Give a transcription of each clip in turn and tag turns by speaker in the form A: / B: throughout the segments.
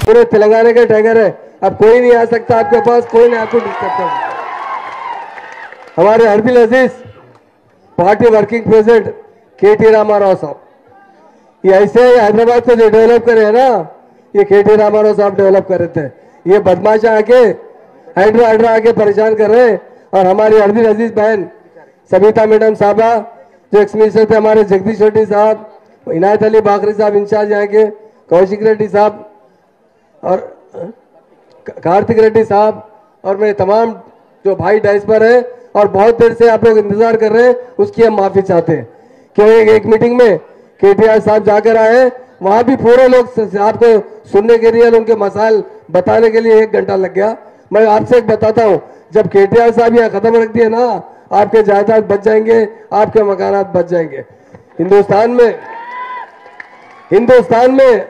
A: पूरे तेलंगाना के टाइगर है, अब कोई नहीं आ सकता आपके पास, कोई नहीं आपको डिस्टर्ब कर सकता। हमारे हरबिल अजीज पार्टी वर्किंग प्रेसिडेंट केटी रामाराव साहब, ये ऐसे हैदराबाद को जो डेवलप करे है ना, ये केटी रामाराव साहब डेवलप कर रहे थे। ये बदमाश आके हाइड्रा आके परेशान कर रहे हैं। और हमारी हरबिल अजीज बहन सविता मैडम साहबा जो एक्स मिनिस्टर थे, हमारे जगदीश रेड्डी साहब, इनायत अली बाकरी साहब इंचार्ज यहाँ के, कौशिक रेड्डी साहब और कार्तिक रेड्डी साहब, और मेरे तमाम जो भाई डाइस पर है और बहुत देर से आप लोग इंतजार कर रहे हैं, उसकी हम माफी चाहते हैं। क्योंकि एक मीटिंग में केटीआर साहब जाकर आए, वहां भी पूरे लोग आपको सुनने के लिए, उनके मसाइल बताने के लिए 1 घंटा लग गया। मैं आपसे एक बताता हूं, जब केटीआर साहब यहाँ खत्म रख दिए ना, आपके जायदाद बच जाएंगे, आपके मकानात बच जाएंगे। हिंदुस्तान में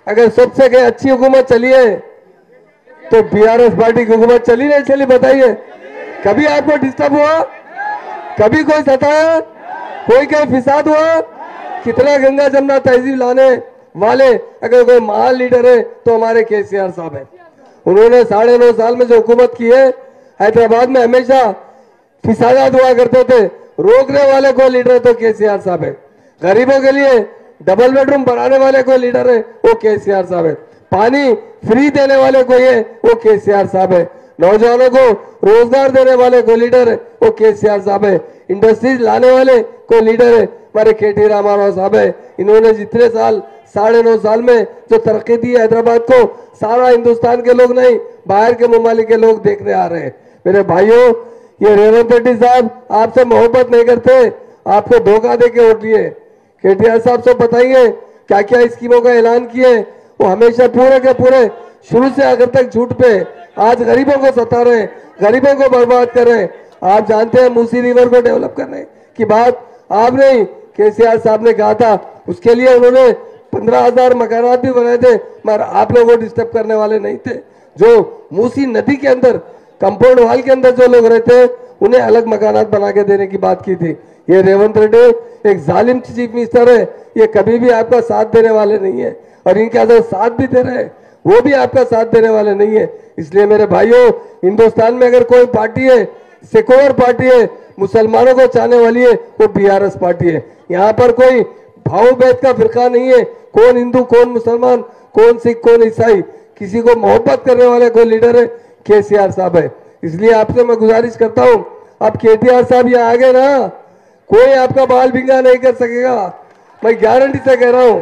A: अगर सबसे कहीं अच्छी हुकूमत चली है तो बीआरएस पार्टी की हुकूमत चली नहीं चली, बताइए। कभी आपको डिस्टर्ब हुआ? कभी कोई सताया? कोई कहीं फिसाद हुआ? कितना गंगा जमुना तहजीब लाने वाले अगर कोई महान लीडर है तो हमारे केसीआर साहब है। उन्होंने 9.5 साल में जो हुकूमत की है, हैदराबाद में हमेशा फिसादात हुआ करते थे, रोकने वाले कोई लीडर तो केसीआर साहब है। गरीबों के लिए डबल बेडरूम बनाने वाले कोई लीडर है, वो केसीआर साहब है। पानी फ्री देने वाले कोई है, वो केसीआर साहब है। नौजवानों को रोजगार देने वाले कोई लीडर है, वो केसीआर साहब है। इंडस्ट्रीज लाने वाले कोई लीडर है, हमारे केटी रामाराव साहब है। इन्होंने जितने साल 9.5 साल में जो तरक्की दी है हैदराबाद को, सारा हिंदुस्तान के लोग नहीं, बाहर के ममालिक के लोग देखने आ रहे हैं। मेरे भाइयों, ये रेवंत रेड्डी साहब आपसे मोहब्बत नहीं करते, आपको धोखा दे के वोट लिए। केटीआर साहब से बताइए क्या क्या स्कीमों का ऐलान किए, वो हमेशा पूरे के पूरे शुरू से आखिर तक झूठ पे, आज गरीबों को सता रहे, गरीबों को बर्बाद कर रहे। आप जानते हैं मूसी रिवर को डेवलप करने की बात आपने ही केसीआर साहब ने कहा था, उसके लिए उन्होंने 15,000 मकानात भी बनाए थे, मगर आप लोगों को डिस्टर्ब करने वाले नहीं थे। जो मूसी नदी के अंदर कंपाउंड वाल के अंदर जो लोग रहते हैं, उन्हें अलग मकानात बना के देने की बात की थी। ये रेवंत रेड्डी एक जालिम चीफ मिनिस्टर है, ये कभी भी आपका साथ देने वाले नहीं है, और इनके अंदर साथ भी दे रहे हैं, वो भी आपका साथ देने वाले नहीं है। इसलिए मेरे भाइयों, हिंदुस्तान में अगर कोई पार्टी है, सेक्युलर पार्टी है, मुसलमानों को चाहने वाली है, वो बीआरएस पार्टी है। यहाँ पर कोई भाव भेद का फिरका नहीं है, कौन हिंदू कौन मुसलमान, कौन सिख कौन ईसाई, किसी को मोहब्बत करने वाले कोई लीडर है, केसीआर साहब है। इसलिए आपसे मैं गुजारिश करता हूं, अब केटीआर साहब यहाँ आ गए ना, कोई आपका बाल भिंगा नहीं कर सकेगा, मैं गारंटी से कह रहा हूं।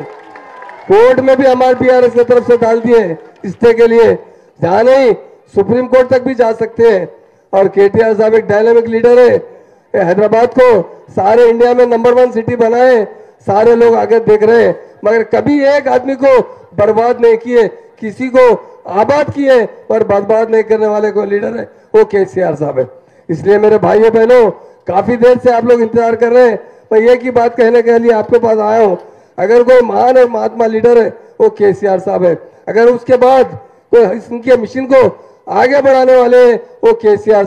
A: कोर्ट में भी हमारे बीआरएस की तरफ से डाल दिए स्टे के लिए, जहां नहीं सुप्रीम कोर्ट तक भी जा सकते हैं। और केटीआर साहब एक डायनामिक लीडर है, हैदराबाद को सारे इंडिया में नंबर 1 सिटी बनाए, सारे लोग आगे देख रहे हैं, मगर कभी एक आदमी को बर्बाद नहीं किए, किसी को आबाद किए और बर्बाद नहीं करने वाले कोई लीडर है, वो केसीआर साहब है। इसलिए मेरे भाइयों बहनों, काफी देर से आप लोग इंतजार कर रहे हैं, मैं एक ही बात कहने के लिए आपके पास आया हूं। अगर कोई महान और महात्मा लीडर है, वो केसीआर साहब है। अगर उसके बाद कोई इनके मिशन को आगे बढ़ाने वाले हैं, वो केटीआर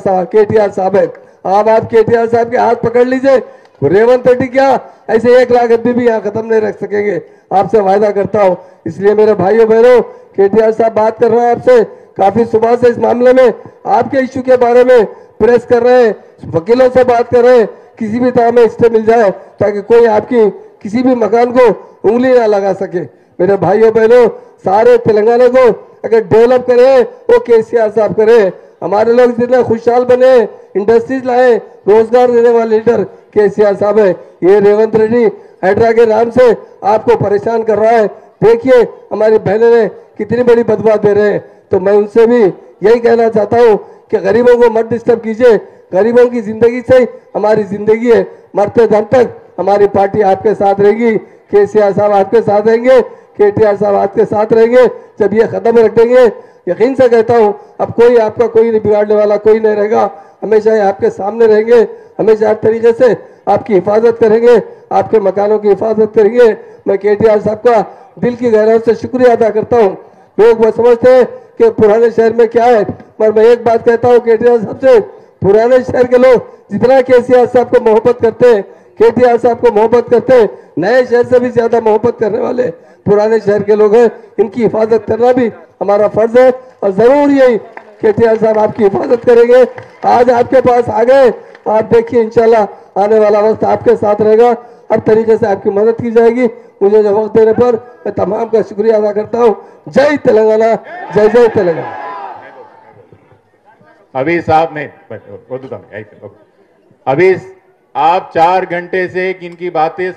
A: साहब है। आप केटीआर साहब के हाथ पकड़ लीजिए, रेवंत रेड्डी क्या ऐसे 1 लाख आदमी भी यहाँ खत्म नहीं रख सकेंगे, आपसे वायदा करता हूँ। इसलिए मेरे भाइयों बहनों, केटीआर साहब बात कर रहे हैं आपसे, काफी सुबह से इस मामले में आपके इश्यू के बारे में प्रेस कर रहे हैं, वकीलों से बात कर रहे हैं, किसी भी तरह में स्टे मिल जाए ताकि कोई आपकी किसी भी मकान को उंगली ना लगा सके। मेरे भाइयों बहनों, सारे तेलंगाना को अगर डेवलप करे, वो केसीआर साहब करे। हमारे लोग जितने खुशहाल बने, इंडस्ट्रीज लाए, रोजगार देने वाले लीडर केसीआर साहब है। ये रेवंत रेड्डी हाइड्रा के नाम से आपको परेशान कर रहा है। देखिए हमारी बहनें ने कितनी बड़ी बदवा दे रहे हैं। तो मैं उनसे भी यही कहना चाहता हूँ कि गरीबों को मत डिस्टर्ब कीजिए, गरीबों की जिंदगी से हमारी जिंदगी है, मरते दम तक हमारी पार्टी आपके साथ रहेगी, केसीआर साहब आपके साथ रहेंगे, केटीआर साहब आपके साथ रहेंगे। जब ये खत्म रख देंगे, यकीन से कहता हूँ, अब कोई आपका कोई नहीं बिगाड़ने वाला कोई नहीं रहेगा, हमेशा ये आपके सामने रहेंगे, हमेशा हर तरीके से आपकी हिफाजत करेंगे, आपके मकानों की हिफाजत करेंगे। मैं केटीआर साहब का दिल की गहराई से शुक्रिया अदा करता हूँ। लोग वो समझते हैं कि पुराने शहर में क्या है, पर मैं एक बात कहता हूँ केटीआर साहब से, पुराने शहर के लोग जितना केसीआर साहब को मोहब्बत करते हैं, केटीआर साहब को मोहब्बत करते हैं, नए शहर से भी ज्यादा मोहब्बत करने वाले पुराने शहर के लोग हैं, इनकी हिफाजत करना भी हमारा फर्ज है और जरूर यही केटीआर साहब आपकी हिफाजत करेंगे। आज आपके पास आ गए, आप देखिए इंशाल्लाह आने वाला वक्त आपके साथ रहेगा, हर तरीके से आपकी मदद की जाएगी। मुझे जो वक्त देने पर मैं तमाम का शुक्रिया अदा करता हूँ। जय तेलंगाना, जय जय तेलंगाना।
B: अभी साहब ने अभी आप 4 घंटे से इनकी बातें